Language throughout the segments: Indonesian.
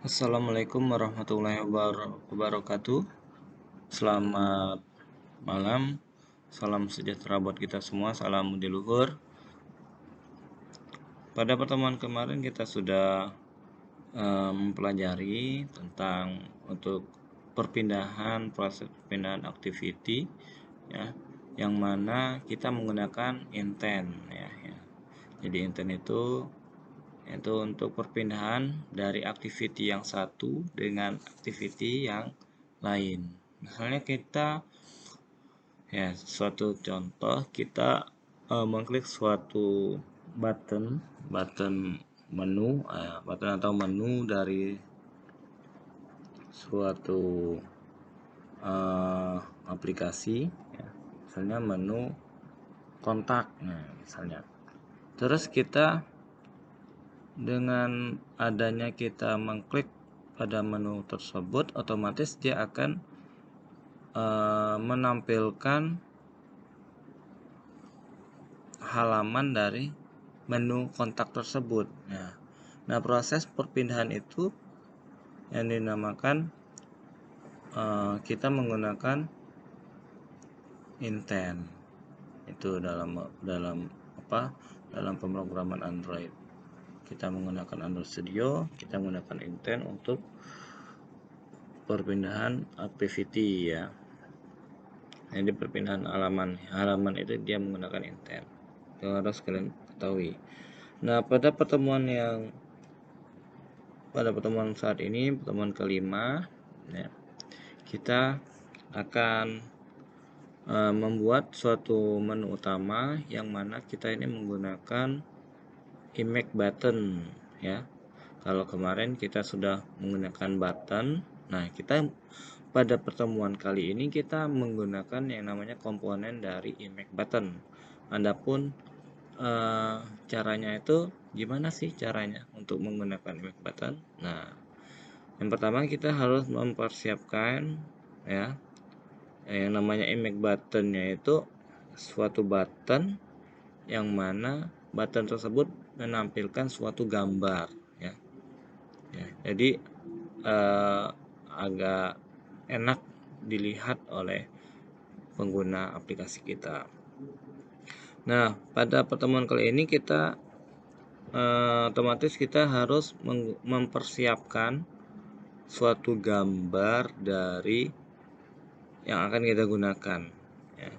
Assalamualaikum warahmatullahi wabarakatuh. Selamat malam. Salam sejahtera buat kita semua. Salam budi luhur. Pada pertemuan kemarin kita sudah mempelajari tentang untuk proses perpindahan activity, ya, yang mana kita menggunakan intent, ya. Jadi intent itu untuk perpindahan dari activity yang satu dengan activity yang lain. Misalnya kita, ya, suatu contoh kita mengklik suatu button menu, button atau menu dari suatu aplikasi, ya. Misalnya menu kontak, nah, misalnya. Terus kita dengan adanya kita mengklik pada menu tersebut, otomatis dia akan menampilkan halaman dari menu kontak tersebut. Nah, proses perpindahan itu yang dinamakan kita menggunakan intent. Itu dalam pemrograman Android. Kita menggunakan Android Studio, kita menggunakan intent untuk perpindahan activity, ya. Jadi perpindahan halaman itu dia menggunakan intent. Itu harus kalian ketahui. Nah, pada pertemuan saat ini, pertemuan kelima, ya, kita akan membuat suatu menu utama yang mana kita ini menggunakan image button, ya. Kalau kemarin kita sudah menggunakan button, nah kita pada pertemuan kali ini kita menggunakan yang namanya komponen dari image button. Adapun caranya itu gimana sih caranya untuk menggunakan image button? Nah, yang pertama kita harus mempersiapkan, ya, yang namanya image buttonnya itu suatu button yang mana button tersebut menampilkan suatu gambar, ya. Jadi agak enak dilihat oleh pengguna aplikasi kita. Nah, pada pertemuan kali ini kita otomatis kita harus mempersiapkan suatu gambar dari yang akan kita gunakan, ya.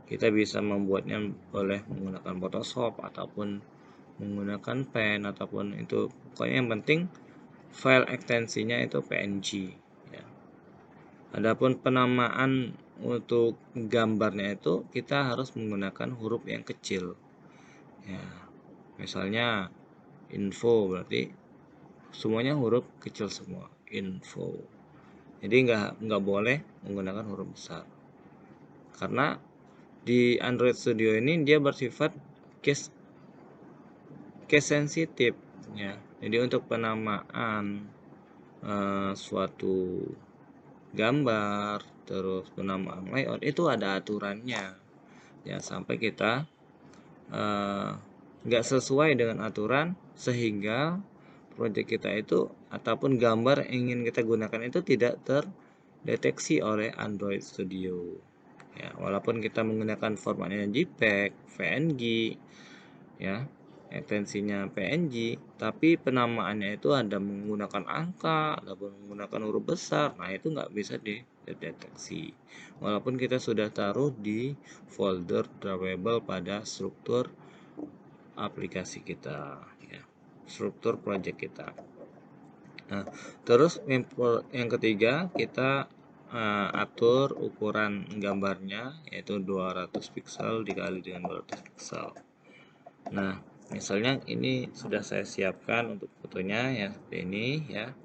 Kita bisa membuatnya boleh menggunakan Photoshop ataupun menggunakan pen ataupun itu, pokoknya yang penting file ekstensinya itu PNG, ya. Adapun penamaan untuk gambarnya itu kita harus menggunakan huruf yang kecil, ya. Misalnya info berarti semuanya huruf kecil semua, info. Jadi nggak boleh menggunakan huruf besar, karena di Android Studio ini dia bersifat case sensitif, ya. Jadi untuk penamaan suatu gambar, terus penamaan layout itu ada aturannya, ya, sampai kita nggak sesuai dengan aturan sehingga project kita itu ataupun gambar yang ingin kita gunakan itu tidak terdeteksi oleh Android Studio, ya. Walaupun kita menggunakan formatnya JPEG, PNG, ya, ekstensinya PNG, tapi penamaannya itu ada menggunakan angka, ada menggunakan huruf besar. Nah, itu nggak bisa dideteksi walaupun kita sudah taruh di folder drawable pada struktur aplikasi kita, ya, struktur project kita. Nah, terus yang ketiga kita atur ukuran gambarnya, yaitu 200 pixel dikali dengan 200 pixel. Nah, misalnya ini sudah saya siapkan untuk fotonya, ya, seperti ini, ya.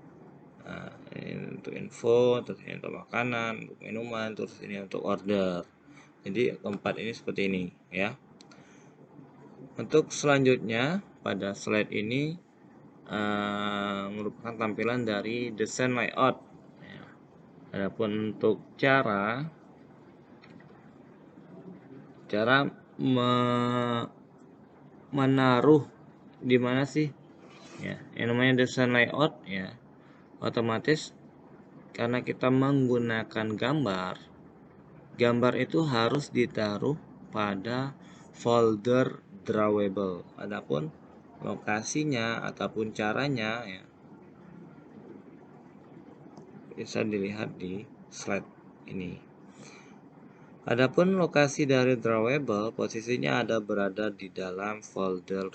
Nah, ini untuk info, terus ini untuk makanan, untuk minuman, terus ini untuk order. Jadi keempat ini seperti ini, ya. Untuk selanjutnya pada slide ini merupakan tampilan dari desain layout, ya. Adapun untuk cara menaruh di mana sih, ya, yang namanya desain layout, ya. otomatis karena kita menggunakan gambar itu harus ditaruh pada folder drawable. Adapun lokasinya ataupun caranya ya bisa dilihat di slide ini. Adapun lokasi dari drawable, posisinya berada di dalam folder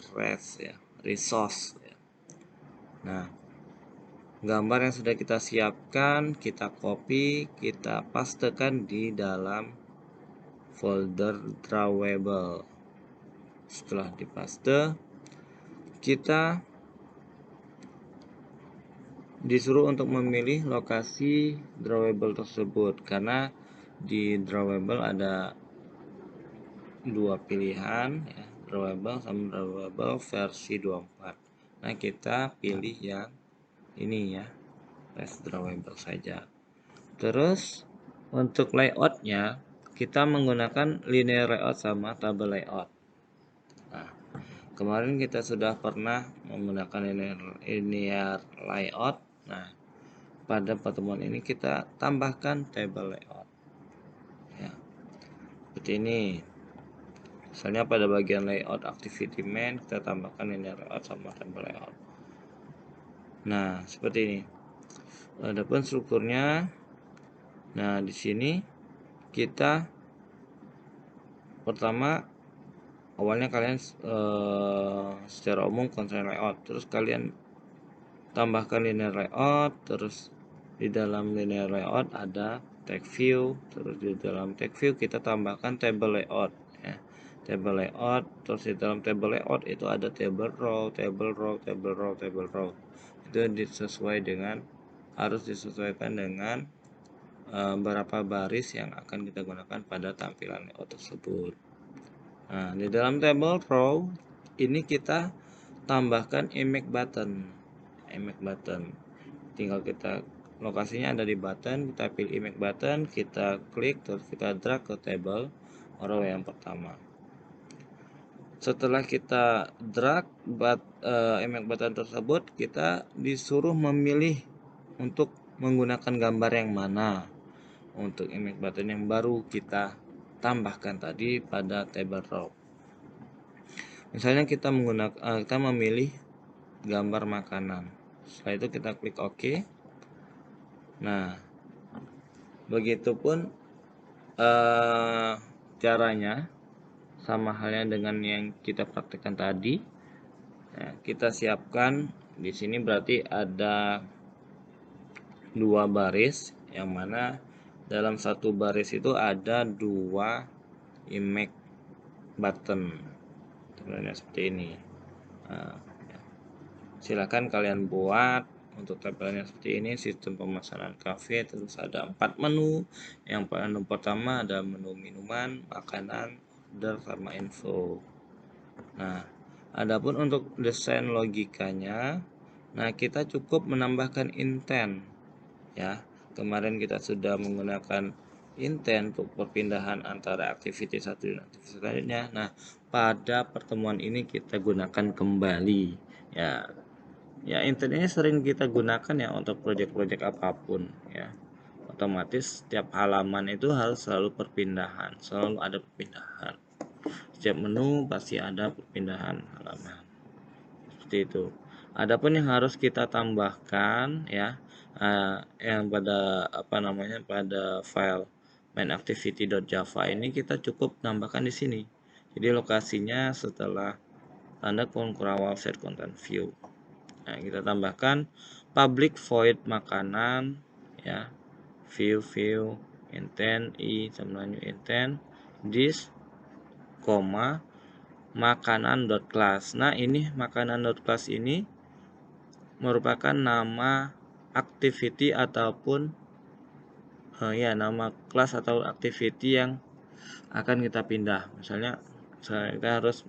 resource ya. Nah, gambar yang sudah kita siapkan, kita copy, kita pastekan di dalam folder drawable. Setelah dipaste, kita disuruh untuk memilih lokasi drawable tersebut, karena di drawable ada dua pilihan ya, drawable sama drawable versi 24. Nah, kita pilih yang ini ya, rest drawable saja. Terus untuk layoutnya kita menggunakan linear layout sama table layout. Nah, kemarin kita sudah pernah menggunakan linear layout. Nah, pada pertemuan ini kita tambahkan table layout ya, seperti ini. Misalnya pada bagian layout activity main kita tambahkan linear layout sama table layout. Nah, seperti ini. Adapun strukturnya, nah di sini kita pertama awalnya kalian secara umum constraint layout, terus kalian tambahkan linear layout, terus di dalam linear layout ada tag view, terus di dalam tag view kita tambahkan table layout ya. Table layout, terus di dalam table layout itu ada table row, table row, table row, table row. Itu harus disesuaikan dengan berapa baris yang akan kita gunakan pada tampilan layout tersebut. Nah, di dalam table row ini kita tambahkan image button. Tinggal kita lokasinya ada di button, kita pilih image button, kita klik, terus kita drag ke table row yang pertama. Setelah kita drag image button tersebut, kita disuruh memilih untuk menggunakan gambar yang mana. Untuk image button yang baru kita tambahkan tadi pada table row. Misalnya kita memilih gambar makanan. Setelah itu kita klik OK. Nah, begitupun caranya. Sama halnya dengan yang kita praktekkan tadi. Nah, kita siapkan di sini berarti ada dua baris, yang mana dalam satu baris itu ada dua image button. Sebenarnya seperti ini. Nah, silakan kalian buat untuk tampilannya seperti ini, sistem pemesanan kafe. Terus ada 4 menu. Yang menu pertama ada menu minuman, makanan, order sama info. Nah, adapun untuk desain logikanya, nah kita cukup menambahkan intent ya. Kemarin kita sudah menggunakan intent untuk perpindahan antara activity satu dan activity lainnya. Nah, pada pertemuan ini kita gunakan kembali ya. Ya, intent ini sering kita gunakan ya untuk proyek-proyek apapun ya. Otomatis setiap halaman itu harus selalu ada perpindahan. Setiap menu pasti ada perpindahan halaman. Seperti itu. Adapun yang harus kita tambahkan ya, yang pada pada file mainActivity.java ini kita cukup tambahkan di sini. Jadi lokasinya setelah tanda kurang set content view. Nah, kita tambahkan public void makanan ya, view intent sama new intent this makanan.class. Nah, ini makanan.class ini merupakan nama activity ataupun nama kelas atau activity yang akan kita pindah. Misalnya kita harus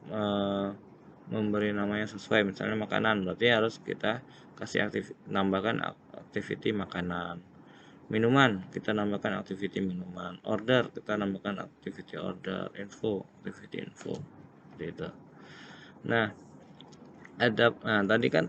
memberi namanya sesuai, misalnya makanan, berarti harus kita kasih nambahkan activity makanan. Minuman, kita nambahkan activity minuman. Order, kita nambahkan activity order. Info, activity info. Seperti itu. Nah, tadi kan